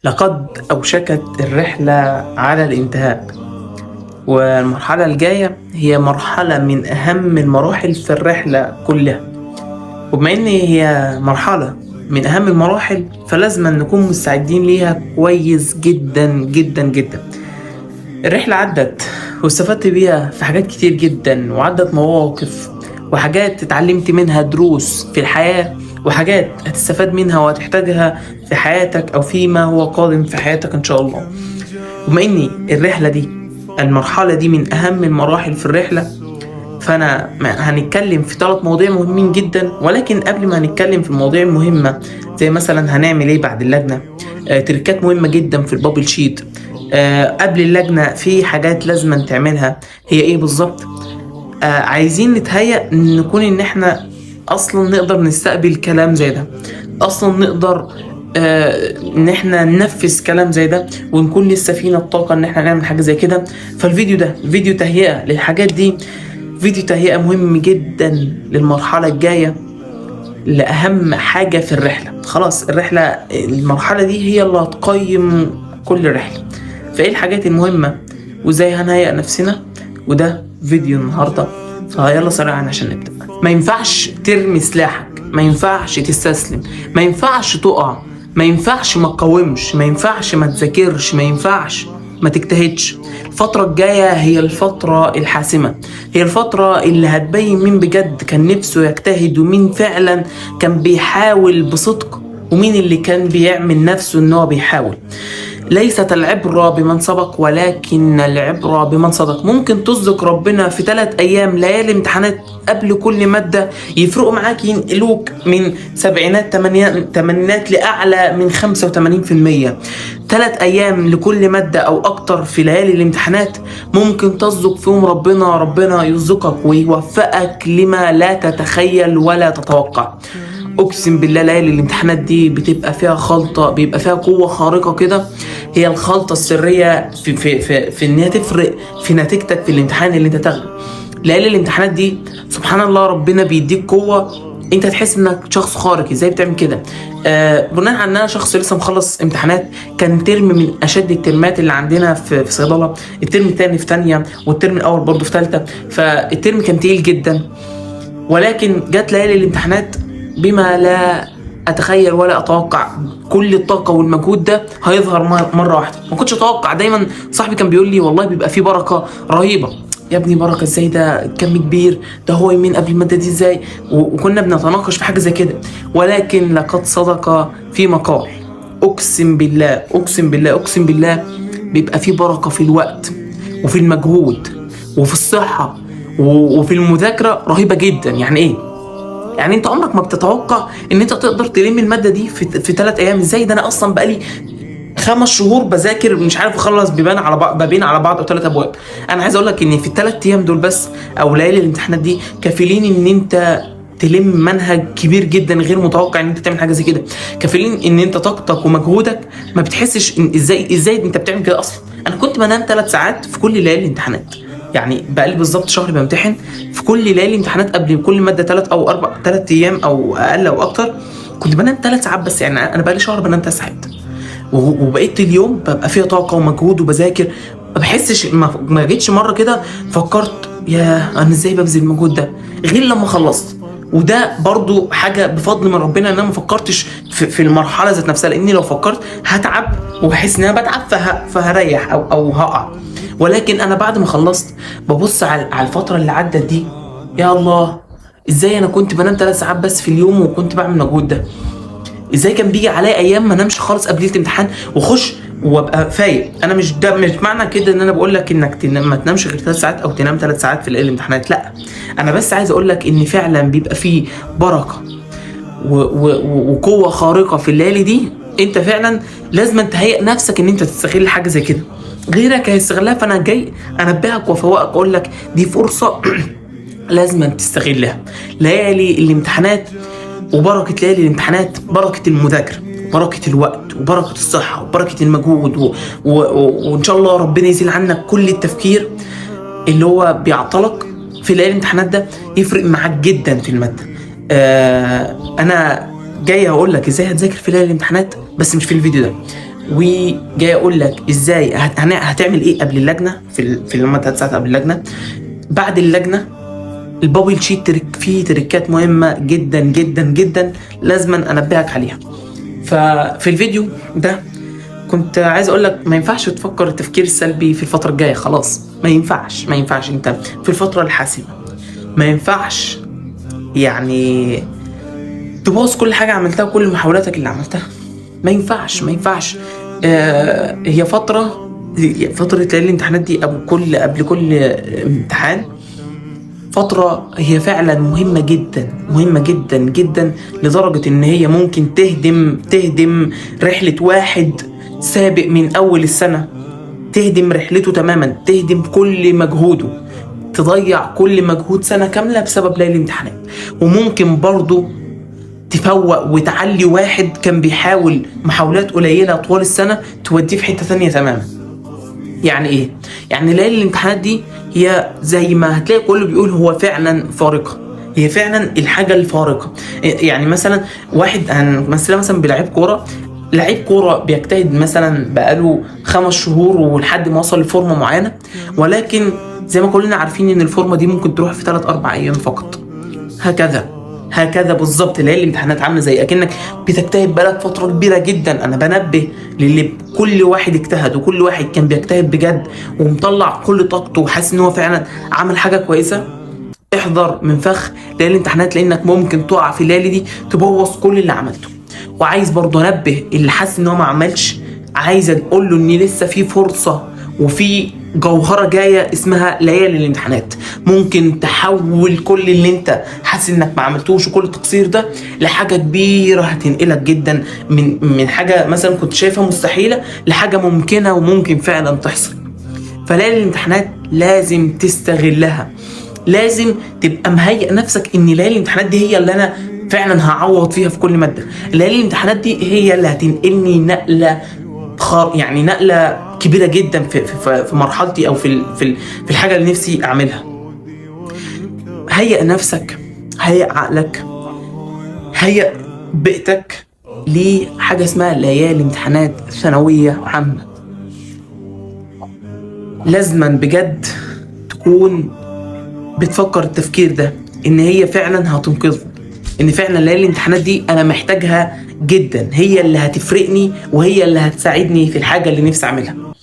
لقد أوشكت الرحلة على الانتهاء، والمرحلة الجاية هي مرحلة من أهم المراحل في الرحلة كلها. وبما إن هي مرحلة من أهم المراحل فلازم نكون مستعدين ليها كويس جدا جدا جدا. الرحلة عدت واستفدت بيها في حاجات كتير جدا، وعدت مواقف وحاجات اتعلمت منها دروس في الحياة، وحاجات هتستفاد منها وهتحتاجها في حياتك أو فيما هو قادم في حياتك إن شاء الله. وبما إني الرحلة دي المرحلة دي من أهم المراحل في الرحلة، فأنا هنتكلم في 3 مواضيع مهمين جدا. ولكن قبل ما هنتكلم في المواضيع المهمة زي مثلا هنعمل إيه بعد اللجنة، تركات مهمة جدا في البابل شيت، قبل اللجنة في حاجات لازم تعملها. هي إيه بالظبط؟ عايزين نتهيأ نكون إن إحنا أصلا نقدر نستقبل كلام زي ده، أصلا نقدر ان احنا ننفذ كلام زي ده، ونكون لسه فينا الطاقة ان احنا نعمل حاجة زي كده. فالفيديو ده فيديو تهيئة للحاجات دي، فيديو تهيئة مهم جدا للمرحلة الجاية، لأهم حاجة في الرحلة. خلاص الرحلة المرحلة دي هي اللي هتقيم كل الرحلة. فايه الحاجات المهمة وازاي هنهيئ نفسنا، وده فيديو النهاردة. فيلا سريعا عشان نبدأ. ما ينفعش ترمي سلاحك، ما ينفعش تستسلم، ما ينفعش تقع، ما ينفعش ما تقاومش، ما ينفعش ما تذاكرش، ما ينفعش ما تجتهدش. الفترة الجاية هي الفترة الحاسمة، هي الفترة اللي هتبين مين بجد كان نفسه يجتهد، ومين فعلا كان بيحاول بصدق، ومين اللي كان بيعمل نفسه ان هو بيحاول. ليست العبرة بمن سبق ولكن العبرة بمن صدق. ممكن تصدق ربنا في 3 أيام ليالي امتحانات قبل كل مادة يفرقوا معاك، ينقلوك من 70 80 لأعلى من 85%. 3 أيام لكل مادة أو أكتر في ليالي الامتحانات ممكن تصدق فيهم ربنا يرزقك ويوفقك لما لا تتخيل ولا تتوقع. اقسم بالله ليالي الامتحانات دي بتبقى فيها خلطه، بيبقى فيها قوه خارقه كده. هي الخلطه السريه في ان هي تفرق في نتيجتك في الامتحان اللي انت تاخده. ليالي الامتحانات دي سبحان الله ربنا بيديك قوه، انت تحس انك شخص خارق. ازاي بتعمل كده؟ بناء على ان انا شخص لسه مخلص امتحانات، كان ترم من اشد الترمات اللي عندنا في صيدله، الترم الثاني في ثانيه، والترم الاول برضه في ثالثه. فالترم كان تقيل جدا، ولكن جت ليالي الامتحانات بما لا اتخيل ولا اتوقع. كل الطاقه والمجهود ده هيظهر مره واحده. ما كنتش اتوقع. دايما صاحبي كان بيقول لي والله بيبقى فيه بركه رهيبه. يا ابني بركه ازاي؟ ده كم كبير، ده هو يمين قبل الماده دي ازاي؟ وكنا بنتناقش في حاجه زي كده. ولكن لقد صدق فيما قال. اقسم بالله اقسم بالله اقسم بالله بيبقى فيه بركه في الوقت وفي المجهود وفي الصحه وفي المذاكره رهيبه جدا. يعني ايه؟ يعني انت عمرك ما بتتوقع ان انت تقدر تلم الماده دي في 3 ايام. ازاي؟ ده انا اصلا بقالي 5 شهور بذاكر مش عارف اخلص بابين على بعض او 3 ابواب. انا عايز اقول لك ان في ال3 ايام دول بس او ليالي الامتحانات دي كافلين ان انت تلم منهج كبير جدا، غير متوقع ان انت تعمل حاجه زي كده. كافلين ان انت طاقتك ومجهودك ما بتحسش إن ازاي انت بتعمل كده اصلا. انا كنت بنام 3 ساعات في كل ليالي الامتحانات، يعني بقالي بالظبط شهر بمتحن في كل ليالي امتحانات قبل كل ماده 3 أو 4 3 ايام او اقل او اكتر. كنت بنام 3 ساعات بس. يعني انا بقالي شهر بنام 3 ساعات، وبقيت اليوم ببقى فيها طاقه ومجهود وبذاكر. ما بحسش، ما جيتش مره كده فكرت يا انا ازاي ببذل المجهود ده، غير لما خلصت. وده برضو حاجه بفضل من ربنا ان انا ما فكرتش في المرحله ذات نفسها، لاني لو فكرت هتعب وبحس ان انا بتعب فهريح او هقع. ولكن انا بعد ما خلصت ببص على الفتره اللي عدت دي، يا الله ازاي انا كنت بنام 3 ساعات بس في اليوم وكنت بعمل المجهود ده. ازاي كان بيجي عليا ايام ما نامش خالص قبل ليله امتحان واخش وابقى فايق. انا مش معنى كده ان انا بقول لك انك ما تنامش غير 3 ساعات او تنام 3 ساعات في ليله الامتحانات، لا. انا بس عايز اقول لك ان فعلا بيبقى فيه بركه وقوه خارقه في الليالي دي. انت فعلا لازم تهيئ نفسك ان انت تستغل حاجه زي كده، غيرك هيستغلها. فانا جاي انبهك وافوقك، اقول لك دي فرصه لازم تستغلها. ليالي الامتحانات وبركه ليالي الامتحانات بركه المذاكره، بركه الوقت وبركه الصحه وبركه المجهود وان شاء الله ربنا يزيل عنك كل التفكير اللي هو بيعطلك في ليالي الامتحانات. ده يفرق معاك جدا في الماده. انا جاي هقول لك ازاي هتذاكر في ليالي الامتحانات، بس مش في الفيديو ده. وجاي اقول لك ازاي هتعمل ايه قبل اللجنه في لما 3 ساعات قبل اللجنه. بعد اللجنه البابل شيت فيه تريكات مهمه جدا جدا جدا لازما انبهك عليها. ففي الفيديو ده كنت عايز اقول لك ما ينفعش تفكر التفكير السلبي في الفتره الجايه، خلاص ما ينفعش انت في الفتره الحاسمه، ما ينفعش يعني تبوظ كل حاجه عملتها وكل محاولاتك اللي عملتها. ما ينفعش. هي فتره ليالي الامتحانات دي قبل كل امتحان، فترة هي فعلا مهمة جدا جدا لدرجة ان هي ممكن تهدم رحلة واحد سابق من اول السنة، تهدم رحلته تماما، تهدم كل مجهوده، تضيع كل مجهود سنة كاملة بسبب ليالي الامتحانات. وممكن برضو تفوق وتعلي واحد كان بيحاول محاولات قليلة طوال السنة توديه في حتة ثانية تماما. يعني ايه؟ يعني ليالي الامتحانات دي هي زي ما هتلاقي كله بيقول هو فعلا فارقة، هي فعلا الحاجة الفارقة. يعني مثلا واحد هنمثلها مثلا بلعيب كورة، لعيب كورة بيجتهد مثلا بقاله 5 شهور ولحد ما وصل لفورمة معينة، ولكن زي ما كلنا عارفين ان الفورمة دي ممكن تروح في 3-4 ايام فقط. هكذا بالظبط ليالي الامتحانات عامله زي اكنك بتجتهد بقالك فتره كبيره جدا. انا بنبه للي كل واحد اجتهد وكل واحد كان بيجتهد بجد ومطلع كل طاقته وحاسس ان هو فعلا عمل حاجه كويسه. احذر من فخ ليالي الامتحانات لانك ممكن تقع في الليالي دي تبوظ كل اللي عملته. وعايز برضه انبه اللي حاسس ان هو ما عملش، عايز اقول له ان لسه في فرصه وفي جوهرة جاية اسمها ليالي الامتحانات، ممكن تحول كل اللي انت حاسس انك ما عملتوش وكل التقصير ده لحاجة كبيرة هتنقلك جدا من حاجة مثلا كنت شايفها مستحيلة لحاجة ممكنة وممكن فعلا تحصل. فليالي الامتحانات لازم تستغلها، لازم تبقى مهيئ نفسك ان ليالي الامتحانات دي هي اللي انا فعلا هعوض فيها في كل مادة. ليالي الامتحانات دي هي اللي هتنقلني نقلة يعني نقلة كبيرة جدا في مرحلتي او في الحاجة اللي نفسي اعملها. هيئ نفسك، هيئ عقلك، هيئ بيئتك لحاجة اسمها ليالي امتحانات ثانوية عامة. لازما بجد تكون بتفكر التفكير ده ان هي فعلا هتنقذني، ان فعلا ليالي الامتحانات دي انا محتاجها جدا، هي اللي هتفرقني وهي اللي هتساعدني في الحاجة اللي نفسي اعملها.